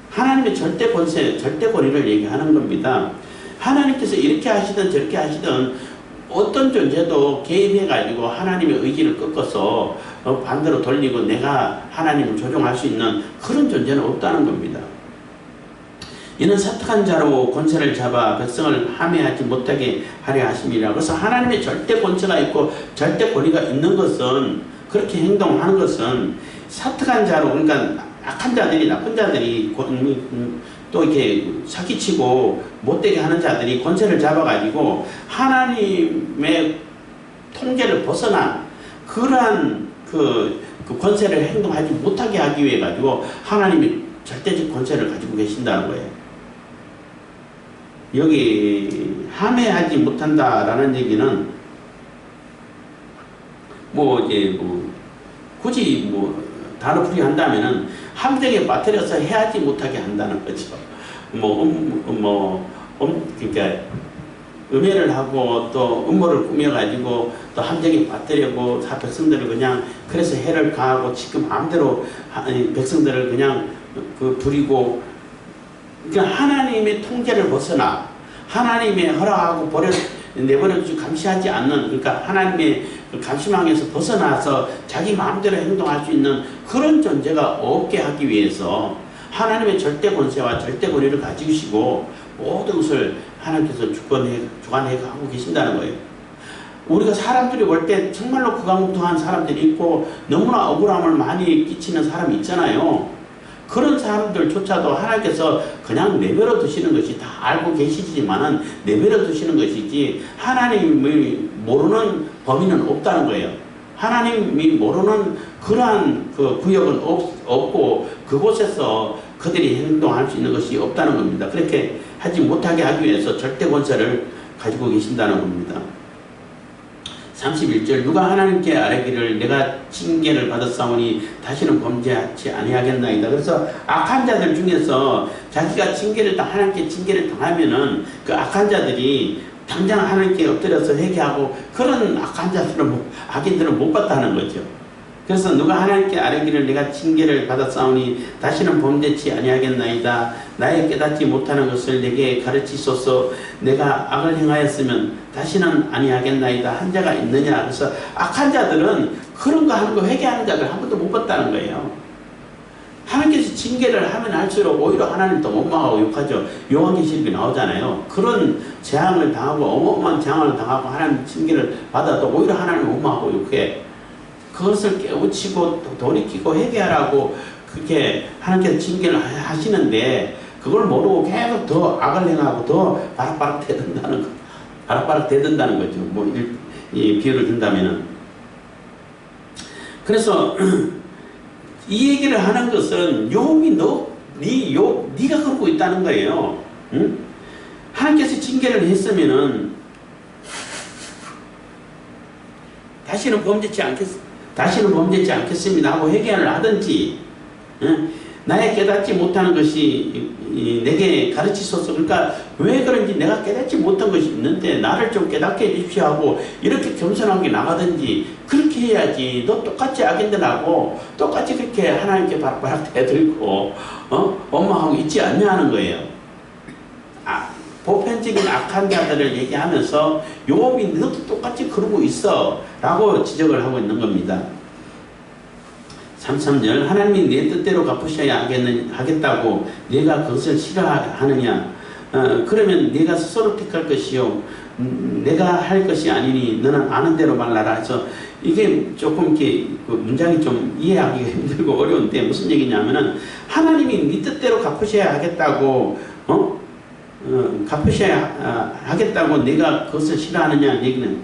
하나님의 절대 권세, 절대 권위를 얘기하는 겁니다. 하나님께서 이렇게 하시든 저렇게 하시든 어떤 존재도 개입해가지고 하나님의 의지를 꺾어서 반대로 돌리고 내가 하나님을 조종할 수 있는 그런 존재는 없다는 겁니다. 이는 사특한 자로 권세를 잡아 백성을 함해하지 못하게 하려 하심이라. 그래서 하나님의 절대 권세가 있고 절대 권위가 있는 것은, 그렇게 행동하는 것은 사특한 자로, 그러니까 악한 자들이, 나쁜 자들이 또 이렇게 사기치고 못되게 하는 자들이 권세를 잡아가지고 하나님의 통제를 벗어난 그러한 그 권세를 행동하지 못하게 하기 위해 가지고 하나님이 절대적 권세를 가지고 계신다는 거예요. 여기 함해하지 못한다라는 얘기는 이제 굳이 단어풀이 한다면은 함정에 빠뜨려서 해하지 못하게 한다는 거죠. 그러니까 음해를 하고 또 음모를 꾸며가지고 또 함정에 빠뜨리고 백성들을 그냥 그래서 해를 가하고 지금 마음대로 백성들을 그냥 부리고, 그러니까 하나님의 통제를 벗어나 하나님의 허락하고 내버려주지 감시하지 않는, 그러니까 하나님의 감시망에서 벗어나서 자기 마음대로 행동할 수 있는 그런 존재가 없게 하기 위해서 하나님의 절대 권세와 절대 권위를 가지시고 모든 것을 하나님께서 주관하고 계신다는 거예요. 우리가 사람들이 볼 때 정말로 극악무도한 사람들이 있고 너무나 억울함을 많이 끼치는 사람이 있잖아요. 그런 사람들조차도 하나님께서 그냥 내버려 두시는 것이, 다 알고 계시지만은 내버려 두시는 것이지 하나님이 모르는 범위는 없다는 거예요. 하나님이 모르는 그러한 구역은 없고 그곳에서 그들이 행동할 수 있는 것이 없다는 겁니다. 그렇게 하지 못하게 하기 위해서 절대 권세를 가지고 계신다는 겁니다. 31절, 누가 하나님께 아뢰기를 내가 징계를 받았사오니 다시는 범죄하지 아니하겠나이다. 그래서 악한 자들 중에서 자기가 하나님께 징계를 당하면은 그 악한 자들이 당장 하나님께 엎드려서 회개하고, 그런 악한 자들은, 악인들은 못 봤다는 거죠. 그래서 누가 하나님께 아뢰기를 내가 징계를 받았사오니 다시는 범죄치 아니하겠나이다. 나의 깨닫지 못하는 것을 내게 가르치소서. 내가 악을 행하였으면 다시는 아니하겠나이다 한 자가 있느냐. 그래서 악한 자들은 그런 거 하는 거, 회개하는 자들 한 번도 못 봤다는 거예요. 하나님께서 징계를 하면 할수록 오히려 하나님 더 원망하고 욕하죠. 요한계시록에 나오잖아요. 그런 재앙을 당하고 어마어마한 재앙을 당하고 하나님 징계를 받아도 오히려 하나님 원망하고 욕해. 그것을 깨우치고 돌이키고 회개하라고 그렇게 하나님께서 징계를 하시는데 그걸 모르고 계속 더 악을 행하고 더 바락바락 대든다는 거죠. 이 비유를 든다면은. 그래서 이 얘기를 하는 것은 욥이 네가 그러고 있다는 거예요. 응? 하나님께서 징계를 했으면은 다시는 범죄치 않겠습니다 하고 회개를 하든지, 응? 나의 깨닫지 못하는 것이 내게 가르치소서. 그러니까 왜 그런지 내가 깨닫지 못한 것이 있는데 나를 좀 깨닫게 해주십시오 하고 이렇게 겸손하게 나가든지 그렇게 해야지. 너 똑같이 악인들하고 똑같이 그렇게 하나님께 바락바락 대들고 원망하고 있지 않냐 하는 거예요. 보편적인 악한 자들을 얘기하면서 욥이 너도 똑같이 그러고 있어 라고 지적을 하고 있는 겁니다. 33절, 하나님이 내 뜻대로 갚으셔야 하겠다고 네가 그것을 싫어하느냐. 그러면 네가 스스로 택할 것이요 내가 할 것이 아니니 너는 아는 대로 말라라 해서, 이게 조금 이렇게 문장이 좀 이해하기가 힘들고 어려운데 무슨 얘기냐면은 하나님이 네 뜻대로 갚으셔야 하겠다고 갚으셔야 하겠다고 네가 그것을 싫어하느냐 얘기는,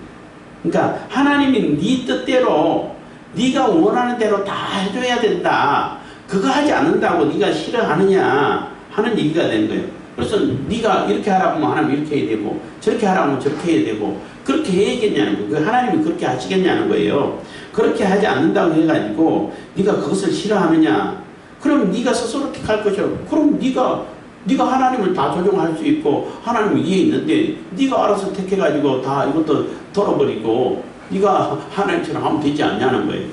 그러니까 하나님이 네 뜻대로 네가 원하는 대로 다 해줘야 된다. 그거 하지 않는다고 네가 싫어하느냐 하는 얘기가 되는 거예요. 그래서 네가 이렇게 하라고 하면 하나님 이렇게 해야 되고 저렇게 하라고 하면 저렇게 해야 되고 그렇게 해야겠냐는 거예요. 하나님이 그렇게 하시겠냐는 거예요. 그렇게 하지 않는다고 해가지고 네가 그것을 싫어하느냐. 그럼 네가 스스로 택할 것이라고. 그럼 네가 네가 하나님을 다 조종할 수 있고 하나님 위에 있는데 네가 알아서 택해가지고 다 이것도 털어버리고 네가 하나님처럼 하면 되지 않냐는 거예요.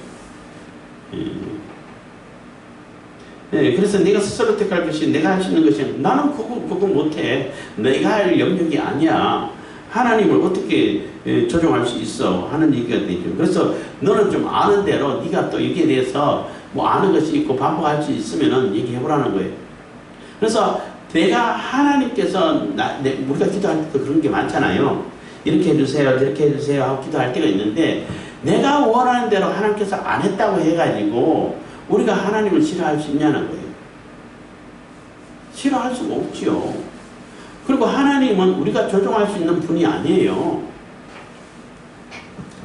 네, 그래서 내가 스스로 택할 것이 내가 할 수 있는 것이 나는 그거 못해. 내가 할 영역이 아니야. 하나님을 어떻게 조종할 수 있어 하는 얘기가 되죠. 그래서 너는 좀 아는 대로 네가 또 여기에 대해서 뭐 아는 것이 있고 반복할 수 있으면은 얘기해보라는 거예요. 그래서 내가 하나님께서 우리가 기도할 때도 그런 게 많잖아요. 이렇게 해주세요 저렇게 해주세요 하고 기도할 때가 있는데 내가 원하는 대로 하나님께서 안 했다고 해가지고 우리가 하나님을 싫어할 수 있냐는 거예요. 싫어할 수가 없지요. 그리고 하나님은 우리가 조종할 수 있는 분이 아니에요.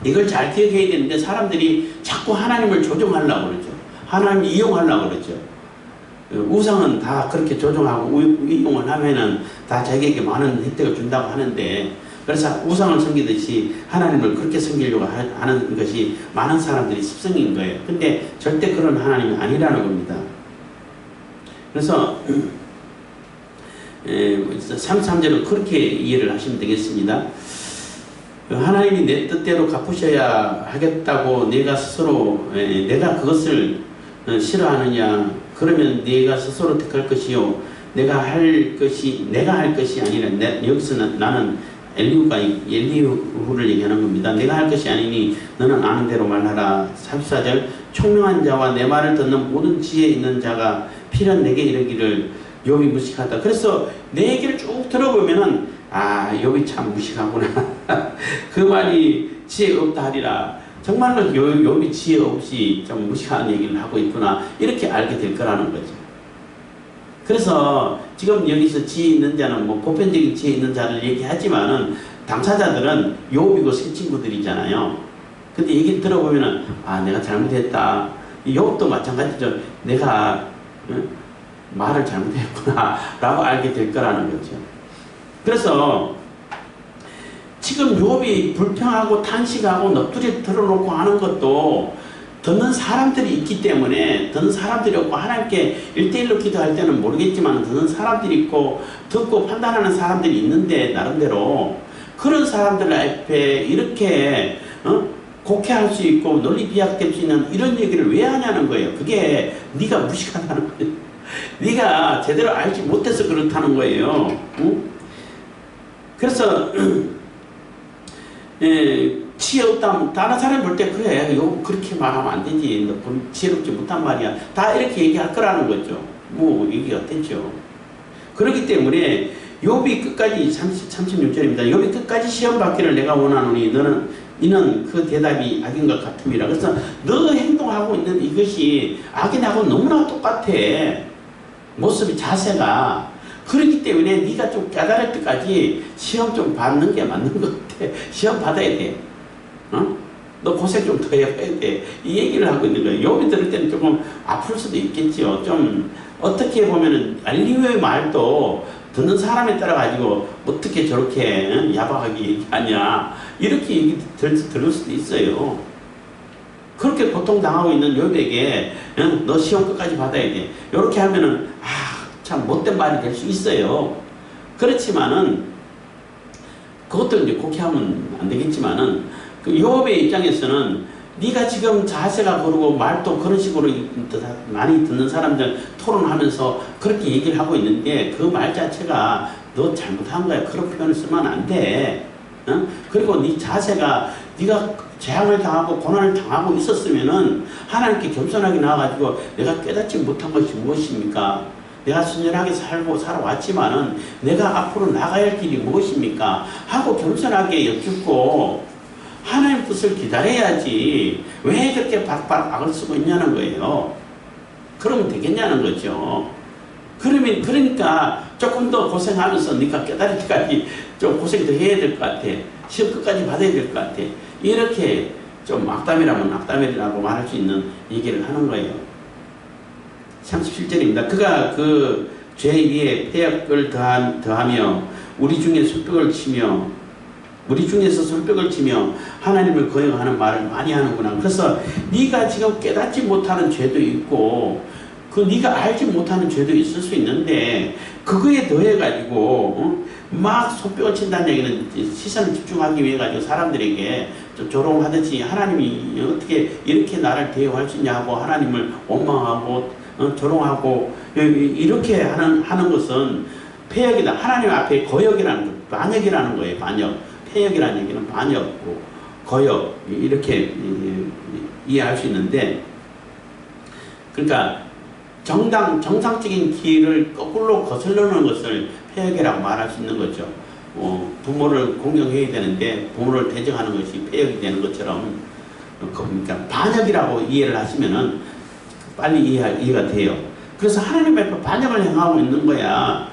이걸 잘 기억해야 되는데 사람들이 자꾸 하나님을 조종하려고 그러죠. 하나님을 이용하려고 그러죠. 우상은 다 그렇게 조종하고 이용을 하면은 다 자기에게 많은 혜택을 준다고 하는데 그래서 우상을 섬기듯이 하나님을 그렇게 섬기려고 하는 것이 많은 사람들이 습성인 거예요. 근데 절대 그런 하나님이 아니라는 겁니다. 그래서 33절은 그렇게 이해를 하시면 되겠습니다. 하나님이 내 뜻대로 갚으셔야 하겠다고 내가 스스로 내가 그것을 싫어하느냐 그러면 내가 스스로 택할 것이요 내가 할 것이 아니라 여기서 나는 엘리후를 얘기하는 겁니다. 내가 할 것이 아니니 너는 아는 대로 말하라. 34절 총명한 자와 내 말을 듣는 모든 지혜 있는 자가 필연 내게 이르기를 욥이 무식하다. 그래서 내 얘기를 쭉 들어보면은 욥이 참 무식하구나. 그 말이 지혜 없다 하리라. 정말로 욥이 지혜 없이 좀 무식한 얘기를 하고 있구나. 이렇게 알게 될 거라는 거죠. 그래서 지금 여기서 지혜 있는 자는 뭐 보편적인 지혜 있는 자를 얘기하지만은 당사자들은 욥이고 새 친구들이잖아요. 근데 얘기 들어보면은 내가 잘못했다. 욥도 마찬가지죠. 내가 말을 잘못했구나 라고 알게 될 거라는 거죠. 그래서 지금 욥이 불평하고 탄식하고 넋두리 털어놓고 하는 것도 듣는 사람들이 있기 때문에 듣는 사람들이 없고 하나님께 1대1로 기도할 때는 모르겠지만 듣는 사람들이 있고 듣고 판단하는 사람들이 있는데 나름대로 그런 사람들 앞에 이렇게 곡해할 수 있고 논리 비약될 수 있는 이런 얘기를 왜 하냐는 거예요. 그게 네가 무식하다는 거예요. 네가 제대로 알지 못해서 그렇다는 거예요. 응? 그래서 지혜 없다면 다른 사람이 볼 때 그래 그렇게 말하면 안 되지 너 지혜롭지 못한 말이야 다 이렇게 얘기할 거라는 거죠. 뭐 얘기가 됐죠. 그렇기 때문에 욥이 끝까지 36절입니다. 욥이 끝까지 시험 받기를 내가 원하노니 이는 그 대답이 악인과 같음이라. 그래서 너 행동하고 있는 이것이 악인하고 너무나 똑같아. 모습이 자세가. 그렇기 때문에 네가 좀 깨달을 때까지 시험 좀 받는 게 맞는 것 같아. 시험 받아야 돼. 너 고생 좀 더 해봐야 돼. 이 얘기를 하고 있는 거예요. 욥이 들을 때는 조금 아플 수도 있겠지요. 좀 어떻게 보면은 엘리후의 말도 듣는 사람에 따라 가지고 어떻게 저렇게 야박하게 얘기하냐 이렇게 얘기 들을 수도 있어요. 그렇게 고통당하고 있는 욥에게 너 시험 끝까지 받아야 돼. 이렇게 하면은 참 못된 말이 될 수 있어요. 그렇지만은 그것도 이제 곡해하면 안 되겠지만은 그 욥의 입장에서는 네가 지금 자세가 그러고 말도 그런 식으로 많이 듣는 사람들 토론하면서 그렇게 얘기를 하고 있는데 그 말 자체가 너 잘못한 거야. 그런 표현을 쓰면 안 돼. 그리고 네 자세가 네가 재앙을 당하고 고난을 당하고 있었으면은 하나님께 겸손하게 나와가지고 내가 깨닫지 못한 것이 무엇입니까? 내가 순전하게 살아왔지만은 내가 앞으로 나가야 할 길이 무엇입니까? 하고 겸손하게 여쭙고 하나님 뜻을 기다려야지 왜 그렇게 박박 악을 쓰고 있냐는 거예요. 그러면 되겠냐는 거죠. 그러니까 조금 더 고생하면서 네가 깨달을 때까지 좀 고생 더 해야 될 것 같아. 시험 끝까지 받아야 될 것 같아. 이렇게 좀 악담이라면 악담이라고 말할 수 있는 얘기를 하는 거예요. 37절입니다. 그가 그 죄 위에 폐역을 더하며 우리 중에서 손뼉을 치며 하나님을 거역하는 말을 많이 하는구나. 그래서 네가 지금 깨닫지 못하는 죄도 있고 그 네가 알지 못하는 죄도 있을 수 있는데 그거에 더해 가지고 막 손뼉을 친다는 얘기는 시선을 집중하기 위해 가지고 사람들에게 좀 조롱하듯이 하나님이 어떻게 이렇게 나를 대우할 수 있냐고 하나님을 원망하고 조롱하고 이렇게 하는 것은 패역이다. 하나님 앞에 거역이라는 거, 반역이라는 거예요. 반역. 패역이라는 얘기는 반역고 거역 이렇게 이해할 수 있는데, 그러니까 정상적인 길을 거꾸로 거슬러는 것을 폐역이라고 말할 수 있는 거죠. 부모를 공경해야 되는데 부모를 대적하는 것이 폐역이 되는 것처럼, 그러니까 반역이라고 이해를 하시면은 빨리 이해가 돼요. 그래서 하나님 앞에 반역을 행하고 있는 거야.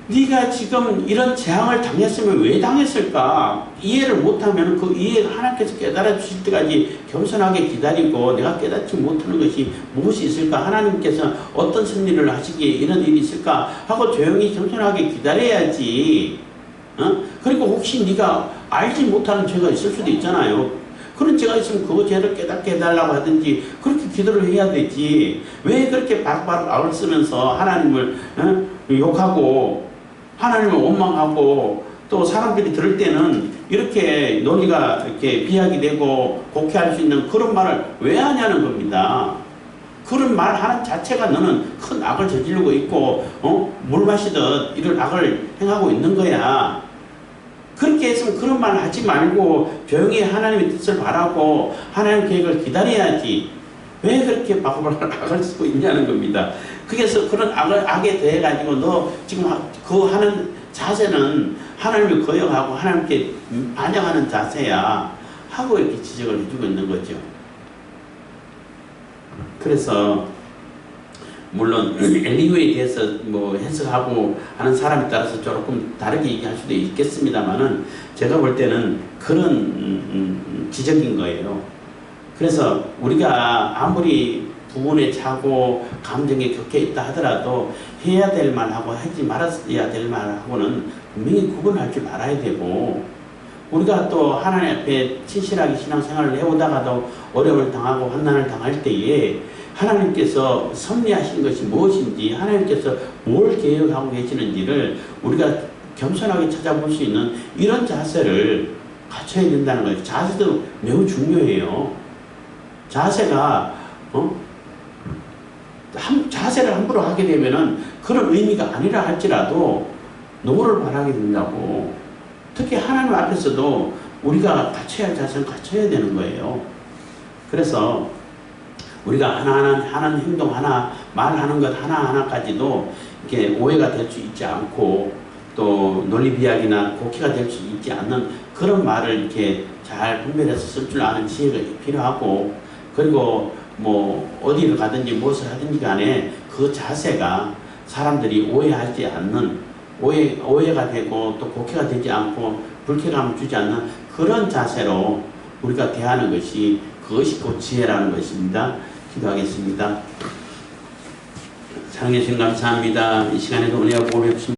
네가 지금 이런 재앙을 당했으면 왜 당했을까? 이해를 못하면 그 이해가 하나님께서 깨달아 주실 때까지 겸손하게 기다리고, 내가 깨닫지 못하는 것이 무엇이 있을까? 하나님께서 어떤 섭리를 하시기에 이런 일이 있을까? 하고 조용히 겸손하게 기다려야지. 그리고 혹시 네가 알지 못하는 죄가 있을 수도 있잖아요. 그런 죄가 있으면 그 죄를 깨닫게 해달라고 하든지 그렇게 기도를 해야 되지. 왜 그렇게 바로바로 악을 쓰면서 하나님을 욕하고 하나님을 원망하고, 또 사람들이 들을 때는 이렇게 논리가 이렇게 비약이 되고 곡해할 수 있는 그런 말을 왜 하냐는 겁니다. 그런 말 하는 자체가 너는 큰 악을 저지르고 있고 물 마시듯 이런 악을 행하고 있는 거야. 그렇게 했으면 그런 말 하지 말고 조용히 하나님의 뜻을 바라고 하나님의 계획을 기다려야지. 왜 그렇게 바로바로 악을 쓰고 있냐는 겁니다. 그래서 그런 악에 대해가지고 너 지금 그 하는 자세는 하나님을 거역하고 하나님께 반역하는 자세야 하고 이렇게 지적을 해주고 있는 거죠. 그래서 물론 엘리후에 대해서 뭐 해석하고 하는 사람에 따라서 조금 다르게 얘기할 수도 있겠습니다만은 제가 볼 때는 그런 지적인 거예요. 그래서 우리가 아무리 부분에 차고 감정에 격해 있다 하더라도 해야 될 말하고 하지 말아야 될 말하고는 분명히 구분할 줄 알아야 되고, 우리가 또 하나님 앞에 진실하게 신앙생활을 해오다가도 어려움을 당하고 환난을 당할 때에 하나님께서 섭리하신 것이 무엇인지, 하나님께서 뭘 계획하고 계시는지를 우리가 겸손하게 찾아볼 수 있는 이런 자세를 갖춰야 된다는 거예요. 자세도 매우 중요해요. 자세가 자세를 함부로 하게 되면은 그런 의미가 아니라 할지라도 노를 바라게 된다고. 특히 하나님 앞에서도 우리가 갖춰야 할 자세는 갖춰야 되는 거예요. 그래서 우리가 하나하나 행동 하나, 말하는 것 하나하나까지도 이렇게 오해가 될 수 있지 않고, 또 논리 비약이나 곡해가 될 수 있지 않는 그런 말을 이렇게 잘 분별해서 쓸 줄 아는 지혜가 필요하고, 그리고 뭐 어디를 가든지 무엇을 하든지 간에 그 자세가 사람들이 오해하지 않는, 오해가 되고 또 곡해가 되지 않고 불쾌감을 주지 않는 그런 자세로 우리가 대하는 것이, 그것이 곧 지혜라는 것입니다. 기도하겠습니다. 사랑해 주신 감사합니다. 이 시간에도 은혜와 복을 베푸십니다.